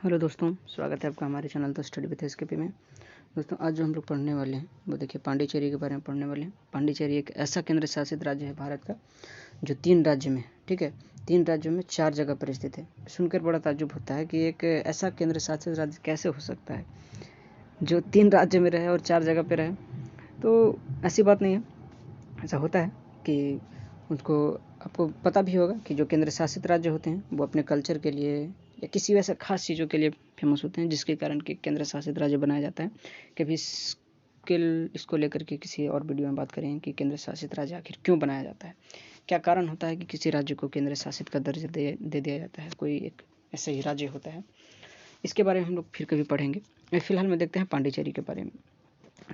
Hello दोस्तों, स्वागत है आपका हमारे channel the study with SKP में। दोस्तों, आज जो हम लोग पढ़ने वाले हैं वो देखिए पांडिचेरी के बारे में पढ़ने वाले हैं। पांडिचेरी एक ऐसा केंद्र शासित राज्य है भारत का जो 3 राज्य में, ठीक है, 3 राज्यों में 4 जगह पर स्थित है। सुनकर बड़ा ताज्जुब होता है कि एक ऐसा केंद्र शासित राज्य कैसे हो सकता है जो 3 राज्य में रहे और 4 जगह पर रहे। तो ऐसी बात नहीं है, ऐसा होता है कि उनको आपको पता भी होगा कि जो केंद्र शासित राज्य होते हैं वो अपने कल्चर के लिए या किसी वैसे खास चीज़ों के लिए फेमस होते हैं, जिसके कारण कि केंद्र शासित राज्य बनाया जाता है। कभी इसको लेकर के किसी और वीडियो में बात करें कि केंद्र शासित राज्य आखिर क्यों बनाया जाता है, क्या कारण होता है कि किसी राज्य को केंद्र शासित का दर्जा दे दिया जाता है, कोई एक ऐसा ही राज्य होता है। इसके बारे में हम लोग फिर कभी पढ़ेंगे। फिलहाल में देखते हैं पांडिचेरी के बारे में।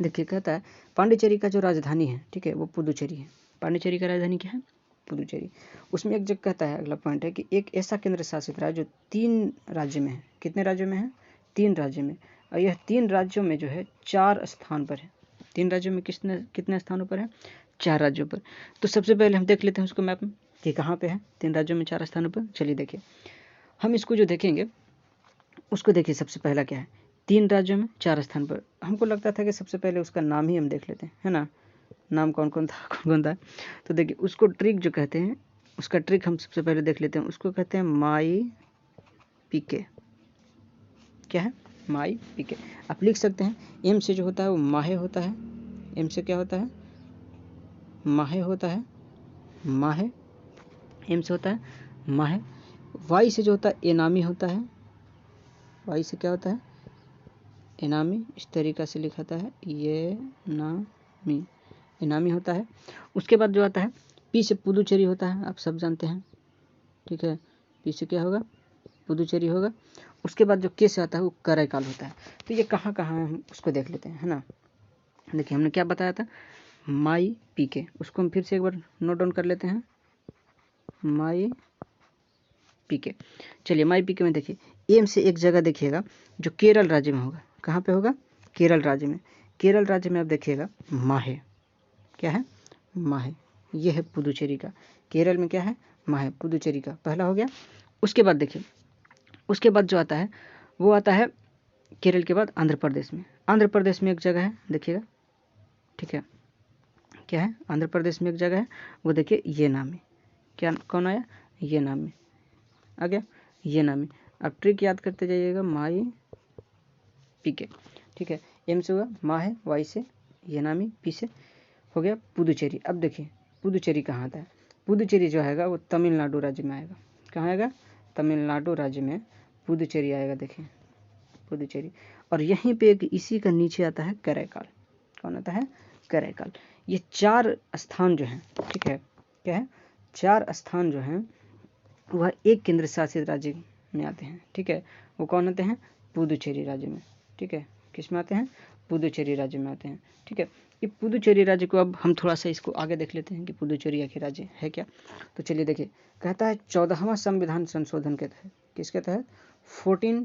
देखिए, कहता है पांडिचेरी का जो राजधानी है, ठीक है, वो पुदुचेरी है। पांडिचेरी का राजधानी क्या है? पुदुचेरी। उसमें एक जगह कहता है, अगला पॉइंट है कि एक ऐसा केंद्र शासित राज्य जो 3 राज्य में है। कितने राज्यों में है? 3 राज्य में। और यह 3 राज्यों में जो है 4 स्थान पर है। 3 राज्यों में कितने स्थानों पर है? 4 राज्यों पर। तो सबसे पहले हम देख लेते हैं उसको मैप में कि कहाँ पे है 3 राज्यों में 4 स्थानों पर। चलिए देखिए, हम इसको जो देखेंगे उसको देखिए। सबसे पहला क्या है? 3 राज्यों में 4 स्थान पर। हमको लगता था कि सबसे पहले उसका नाम ही हम देख लेते हैं, है ना। नाम कौन कौन था? तो देखिए, उसको ट्रिक जो कहते हैं, उसका ट्रिक हम सबसे पहले देख लेते हैं। उसको कहते हैं माई पीके। क्या है? माई पीके। आप लिख सकते हैं, एम से जो होता है वो माहे होता है। एम से क्या होता है? माहे होता है। माहे। एम से होता है माहे। वाई से जो होता है एनामी होता है। वाई से क्या होता है? एनामी। इस तरीक़ा से लिखाता है, ये नामी, एनामी होता है। उसके बाद जो आता है पी से पुदुचेरी होता है, आप सब जानते हैं, ठीक है। पी से क्या होगा? पुदुचेरी होगा। उसके बाद जो के से आता है वो कराईकाल होता है। तो ये कहाँ कहाँ है हम उसको देख लेते हैं, है ना। देखिए, हमने क्या बताया था? माई पी के। उसको हम फिर से एक बार नोट डाउन कर लेते हैं, माई पी के। चलिए, माई पी के में देखिए, एम से एक जगह देखिएगा जो केरल राज्य में होगा। कहाँ पे होगा? केरल राज्य में। केरल राज्य में आप देखिएगा माहे। क्या है? माहे। ये है पुदुचेरी का। केरल में क्या है? माहे। पुदुचेरी का पहला हो गया। उसके बाद देखिए, उसके बाद जो आता है वो आता है केरल के बाद आंध्र प्रदेश में। आंध्र प्रदेश में एक जगह है, देखिएगा, ठीक है। क्या है? आंध्र प्रदेश में एक जगह है, वो देखिए ये नाम है। क्या कौन आया? ये नाम है आ गया, ये नाम है। आप ट्रिक याद करते जाइएगा, माई पीके, ठीक है। एम से हुआ माहे, वाई से ये नामी, पी से हो गया पुदुचेरी। अब देखिए पुदुचेरी कहाँ आता है? पुदुचेरी जो आएगा वो तमिलनाडु राज्य में आएगा। कहाँ आएगा? तमिलनाडु राज्य में पुदुचेरी आएगा। देखिए पुदुचेरी। और यहीं पे एक इसी का नीचे आता है कराईकाल। कौन आता है? कराईकाल। ये 4 स्थान जो हैं, ठीक है, क्या है? 4 स्थान जो हैं वह एक केंद्र शासित राज्य में आते हैं, ठीक है। वो कौन आते हैं? पुदुचेरी राज्य में, ठीक है। किस में आते हैं? पुदुचेरी राज्य में आते हैं, ठीक है। ये पुदुचेरी राज्य को अब हम थोड़ा सा इसको आगे देख लेते हैं कि पुदुचेरी आखिर राज्य है क्या। तो चलिए देखिए, कहता है 14वां संविधान संशोधन के तहत, किसके तहत? 14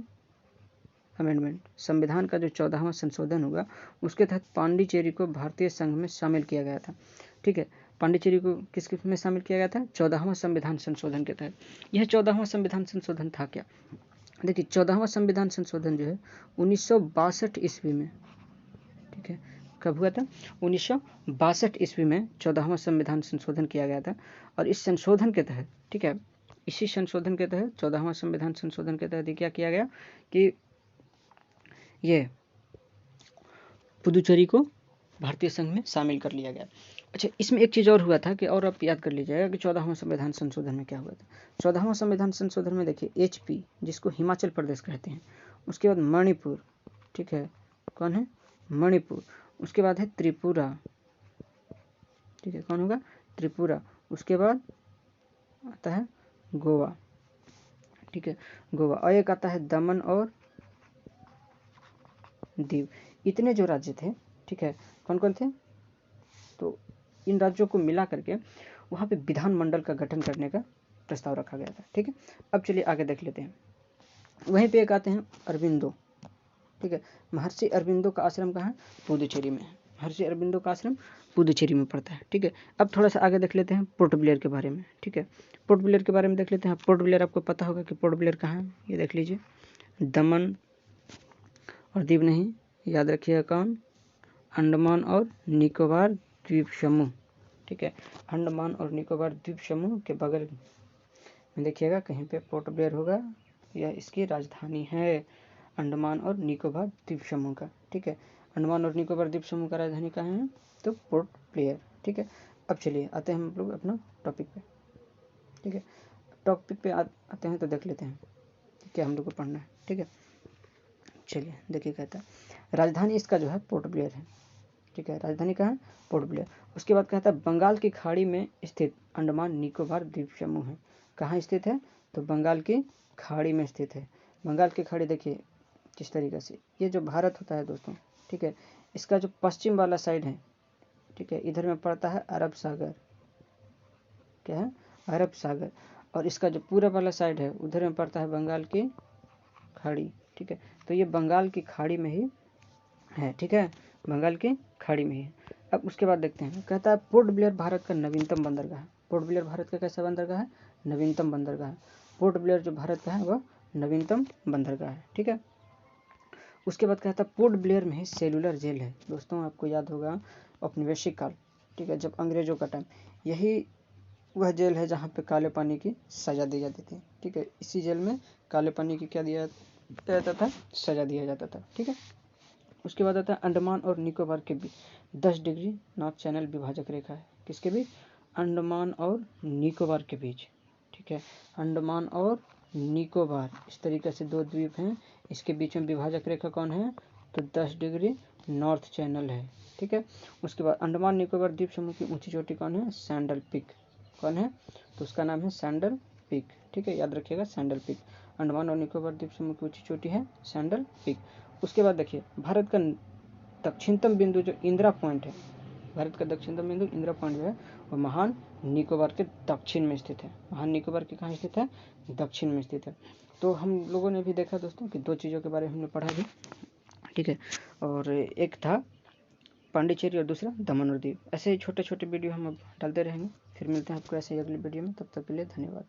अमेंडमेंट, संविधान का जो 14वां संशोधन हुआ उसके तहत पांडिचेरी को भारतीय संघ में शामिल किया गया था, ठीक है। पांडिचेरी को किस में शामिल किया गया था? 14वां संविधान संशोधन के तहत। यह 14वां संविधान संशोधन था क्या? देखिए, 14वां संविधान संशोधन जो है 1962 ईस्वी में, ठीक है। कब हुआ था? 1962 ईस्वी में 14वां संविधान संशोधन किया गया था। और इस संशोधन के तहत, ठीक है, इसी संशोधन के तहत 14वां संविधान संशोधन के तहत क्या किया गया कि ये पुदुचेरी को भारतीय संघ में शामिल कर लिया गया। अच्छा, इसमें एक चीज़ और हुआ था कि, और आप याद कर लीजिएगा कि 14वां संविधान संशोधन में क्या हुआ था। 14वां संविधान संशोधन में देखिए HP, जिसको हिमाचल प्रदेश कहते हैं, उसके बाद मणिपुर, ठीक है, कौन है? मणिपुर। उसके बाद है त्रिपुरा, ठीक है, कौन होगा? त्रिपुरा। उसके बाद आता है गोवा, ठीक है, गोवा। और एक आता है दमन और दीव। इतने जो राज्य थे, ठीक है, कौन कौन थे? तो इन राज्यों को मिला करके वहाँ पे विधानमंडल का गठन करने का प्रस्ताव रखा गया था, ठीक है। अब चलिए आगे देख लेते हैं। वहीं पे एक आते हैं अरबिंदो, ठीक है। महर्षि अरबिंदो का आश्रम कहाँ है? पुदुचेरी में है। महर्षि अरबिंदो का आश्रम पुदुचेरी में पड़ता है, ठीक है। अब थोड़ा सा आगे देख लेते हैं पोर्ट ब्लेयर के बारे में, ठीक है। पोर्ट ब्लेयर के बारे में देख लेते हैं। पोर्ट ब्लेयर आपको पता होगा कि पोर्ट ब्लेयर कहाँ है, ये देख लीजिए। दमन और दीव नहीं, याद रखिएगा कौन, अंडमान और निकोबार द्वीप समूह। ठीक है, अंडमान और निकोबार द्वीप समूह के बगल में देखिएगा कहीं पे पोर्ट ब्लेयर होगा, यह इसकी राजधानी है अंडमान और निकोबार द्वीप समूह का। ठीक है, अंडमान और निकोबार द्वीप समूह का राजधानी कहाँ है, तो पोर्ट ब्लेयर। ठीक है, अब चलिए आते हैं हम लोग अपना टॉपिक पे। ठीक है, टॉपिक पे आते हैं तो देख लेते हैं क्या हम लोग को पढ़ना है। ठीक है, चलिए देखिए कहता है राजधानी इसका जो है पोर्ट ब्लेयर है। ठीक है, राजधानी कहाँ है, पोर्ट ब्लेयर। उसके बाद कहता है बंगाल की खाड़ी में स्थित अंडमान निकोबार द्वीप समूह है। कहाँ स्थित है, तो बंगाल की खाड़ी में स्थित है। बंगाल की खाड़ी देखिए किस तरीके से, ये जो भारत होता है दोस्तों, ठीक है, इसका जो पश्चिम वाला साइड है, ठीक है, इधर में पड़ता है अरब सागर, क्या है, अरब सागर, और इसका जो पूरब वाला साइड है उधर में पड़ता है बंगाल की खाड़ी। ठीक है, तो ये बंगाल की खाड़ी में ही है। ठीक है, बंगाल की खाड़ी में ही है। अब उसके बाद देखते हैं, कहता है पोर्ट ब्लेयर भारत का नवीनतम बंदरगाह है। पोर्ट ब्लेयर भारत का कैसा बंदरगाह है, नवीनतम बंदरगाह है। पोर्ट ब्लेयर जो भारत का है वह नवीनतम बंदरगाह है। ठीक है, उसके बाद कहता है पोर्ट ब्लेयर में ही सेलुलर जेल है। दोस्तों आपको याद होगा औपनिवेशिक काल, ठीक है, जब अंग्रेजों का टाइम, यही वह जेल है जहाँ पे काले पानी की सज़ा दी जाती थी। ठीक है, इसी जेल में काले पानी की क्या दिया जाता था, सज़ा दिया जाता था। ठीक है, उसके बाद आता है अंडमान और निकोबार के बीच 10 डिग्री नॉर्थ चैनल विभाजक रेखा है। किसके बीच, अंडमान और निकोबार के बीच। ठीक है, अंडमान और निकोबार इस तरीके से दो द्वीप हैं, इसके बीच में विभाजक रेखा कौन है, तो 10 डिग्री नॉर्थ चैनल है। ठीक है, उसके बाद अंडमान निकोबार द्वीप समूह की ऊंची चोटी कौन है, सैंडल पीक। कौन है, तो उसका नाम है सैंडल पीक। ठीक है, याद रखिएगा सैंडल पीक। अंडमान और निकोबार द्वीप समूह की ऊंची चोटी है सैंडल पीक। उसके बाद देखिए भारत का दक्षिणतम बिंदु जो इंदिरा पॉइंट है, भारत का दक्षिणतम बिंदु इंदिरा पॉइंट जो है वो महान निकोबार के दक्षिण में स्थित है। महान निकोबार के कहाँ स्थित है, दक्षिण में स्थित है। तो हम लोगों ने भी देखा दोस्तों कि दो चीज़ों के बारे में हमने पढ़ा भी। ठीक है, और एक था पांडिचेरी और दूसरा दमन और दीव। ऐसे ही छोटे छोटे वीडियो हम अब डालते रहेंगे। फिर मिलते हैं आपको ऐसे ही अगली वीडियो में, तब तक के लिए धन्यवाद।